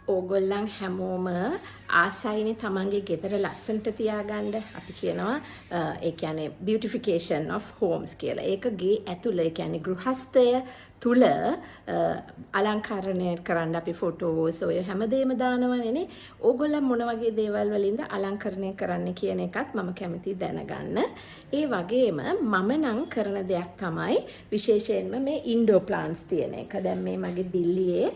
ඕගොල්ලන් හැමෝම ආසයිනේ තමන්ගේ ගෙදර ලස්සනට තියාගන්න. අපි කියනවා ඒ කියන්නේ beautification of homes කියලා. ඒක ගේ ඇතුළේ කියන්නේ ගෘහස්ථය තුල අලංකරණය කරන්න අපි ෆොටෝස් ඔය හැමදේම දානවනේ. ඕගොල්ලන් මොන වගේ දේවල් වලින්ද අලංකරණය කරන්න කියන එකත් මම කැමතියි දැනගන්න. ඒ වගේම මම නම් කරන දෙයක් තමයි විශේෂයෙන්ම මේ ඉන්ඩෝ ප්ලාන්ට්ස් තියෙන එක. දැන් මේ මගේ දිල්ලියේ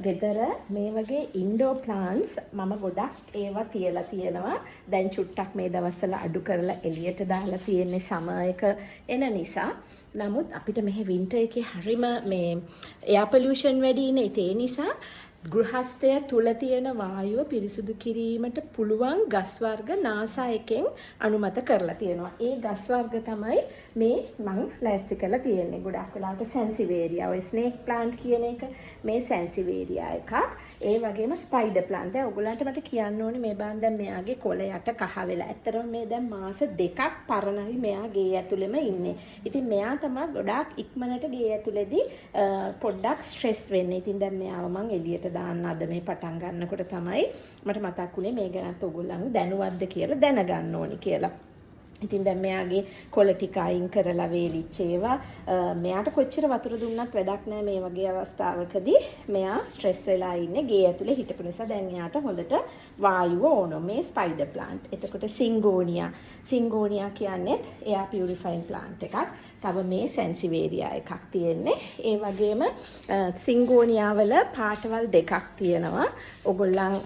ගෙදර මේ වගේ ඉන්ඩෝ ප්ලාන්ට්ස් මම ගොඩක් ඒවා තියලා තියෙනවා. දැන් චුට්ටක් මේ දවස්වල අඩු කරලා එළියට දාලා තියෙන්නේ සමර් එක එන නිසා. නමුත් අපිට මෙහි වින්ටර් එකේ හරිම මේ එයාර් පොලියුෂන් වැඩිනේ. ඒ නිසා ගෘහස්ථය තුල තියෙන වායුව පිරිසුදු කිරීමට පුළුවන් ගස් වර්ග NASA එකෙන් අනුමත කරලා තියෙනවා. ඒ ගස් වර්ග තමයි මේ මං ලෑස්ති කරලා තියෙන්නේ. ගොඩක් වෙලාවට සැන්සිවේරියා ඔය ස්නේක් ප්ලාන්ට් කියන එක මේ සැන්සිවේරියා එකක්. ඒ වගේම ස්පයිඩර් ප්ලාන්ට්. දැන් ඔයගොල්ලන්ට මට කියන්න ඕනේ මේ බාන් දැන් මෙයාගේ කොළ යට කහ වෙලා. ඇත්තටම මේ දැන් මාස 2ක් පරණයි මෙයා ගේ ඇතුළෙම ඉන්නේ. ඉතින් මෙයා තමයි ගොඩාක් ඉක්මනට ගේ ඇතුළේදී පොඩ්ඩක් ස්ට්‍රෙස් වෙන්නේ. ඉතින් දැන් මෙයාව මං එළියට දාන්න අද මේ පටන් ගන්නකොට තමයි මට මතක් වුණේ මේ ගැනත් ඔයගොල්ලන් දැනුවත්ද කියලා දැනගන්න ඕනි කියලා. ඉතින් දැන් මෙයාගේ කොළ ටික අයින් කරලා වේලිච්ච ඒවා මෙයාට කොච්චර වතුර දුන්නත් වැඩක් නැහැ මේ වගේ අවස්ථාවකදී මෙයා ස්ට්‍රෙස් වෙලා ඉන්නේ ගේ ඇතුලේ හිටපු නිසා දැන් එයාට හොඳට වායුව ඕන මේ ස්පයිඩර් ප්ලාන්ට්. එතකොට සිංගෝනියා කියන්නේ එයා පියුරිෆයින් ප්ලාන්ට් එකක්. තව මේ සැන්සිවේරියා එකක් තියෙන්නේ. ඒ වගේම සිංගෝනියා වල පාටවල් දෙකක් තියෙනවා. ඔයගොල්ලන්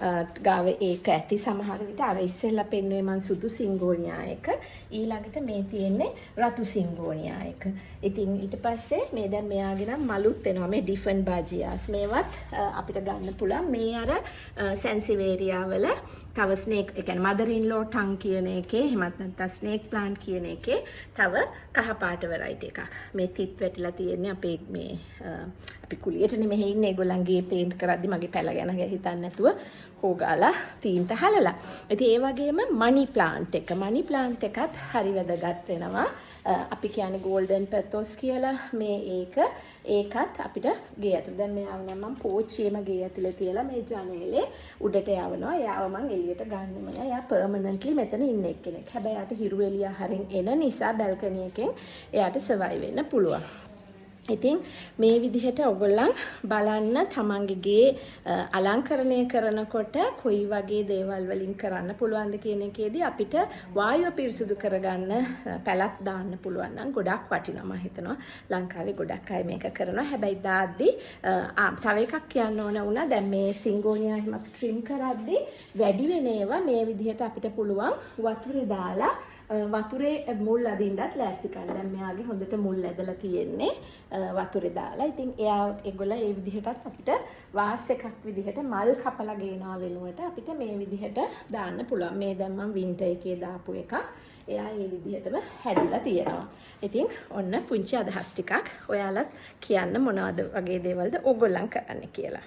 ගාව ඒක ඇති සමහර විට අර ඉස්සෙල්ලා පෙන්වුවේ මං සුදු සිංගෝනියා එක. ඊළඟට මේ තියෙන්නේ රතු සිංගෝනියා එක. ඉතින් ඊට පස්සේ මේ දැන් මෙයාගේ නම් මලුත් එනවා මේ ඩිෆන් බාජියාස්. මේවත් අපිට ගන්න පුළුවන්. මේ අර සැන්සිවේරියා වල තව ස්නේක් ඒ කියන්නේ මදර් ඉන් ලෝ ටන් කියන එකේ එහෙමත් නැත්නම් ස්නේක් ප්ලාන්ට් කියන එකේ තව කහ පාට වෙරයිටි එකක්. මේ තිත් වැටිලා තියෙන්නේ අපේ මේ අපි කුලියටනේ මෙහෙ ඉන්නේ. ඒගොල්ලන්ගේ පේන්ට් කරද්දි මගේ පැල ගැන හිතන්නේ නැතුව හොගාලා තීන්ත හලලා. ඉතින් ඒ වගේම මනි ප්ලාන්ට් එක. මනි ප්ලාන්ට් එකත් හරි වැදගත් වෙනවා. අපි කියන්නේ ගෝල්ඩන් පැතොස් කියලා මේ ඒකත් අපිට ගේ ඇතුළේ දැන් මෙයාව නම් මම පෝච්චියේම ගේ ඇතුලේ තියලා මේ ජනේලේ උඩට යවනවා. එයාව මම එළියට ගන්නෙම නෑ. එයා පර්මනන්ට්ලි මෙතන ඉන්න එක්කෙනෙක්. හැබැයි යාට හිරු එළිය හරින් එන නිසා බල්කනි එකෙන් එයාට සර්වයිව් වෙන්න පුළුවන්. ඉතින් මේ විදිහට ඔයගොල්ලන් බලන්න තමන්ගේ ගේ අලංකරණය කරනකොට කොයි වගේ දේවල් වලින් කරන්න පුළුවන්ද කියන එකේදී අපිට වායුව පිරිසුදු කරගන්න පැලක් දාන්න පුළුවන් නම් ගොඩක් වටිනවා. මම හිතනවා ලංකාවේ ගොඩක් අය මේක කරනවා. හැබැයි දාද්දි තව එකක් කියන්න ඕන වුණා. දැන් මේ සිංගෝනියා එහෙම ට්‍රිම් කරද්දි වැඩි වෙන ඒවා මේ විදිහට අපිට පුළුවන් වතුරේ දාලා වතුරේ මුල් අදින්නත් ලෑස්ති කරන්න. දැන් මෙයාගේ හොඳට මුල් ඇදලා තියෙන්නේ වතුරේ දාලා. ඉතින් ඒගොල්ලෝ ඒ විදිහටත් අපිට වාස් එකක් විදිහට මල් කපලා ගේනවා වෙනුවට අපිට මේ විදිහට දාන්න පුළුවන්. මේ දැන් මම වින්ටර් එකේ දාපු එකක්. එයා මේ විදිහටම හැදිලා තියෙනවා. ඉතින් ඔන්න පුංචි අදහස් ටිකක් ඔයාලත් කියන්න මොනවද වගේ දේවල්ද ඕගොල්ලන් කරන්නේ කියලා.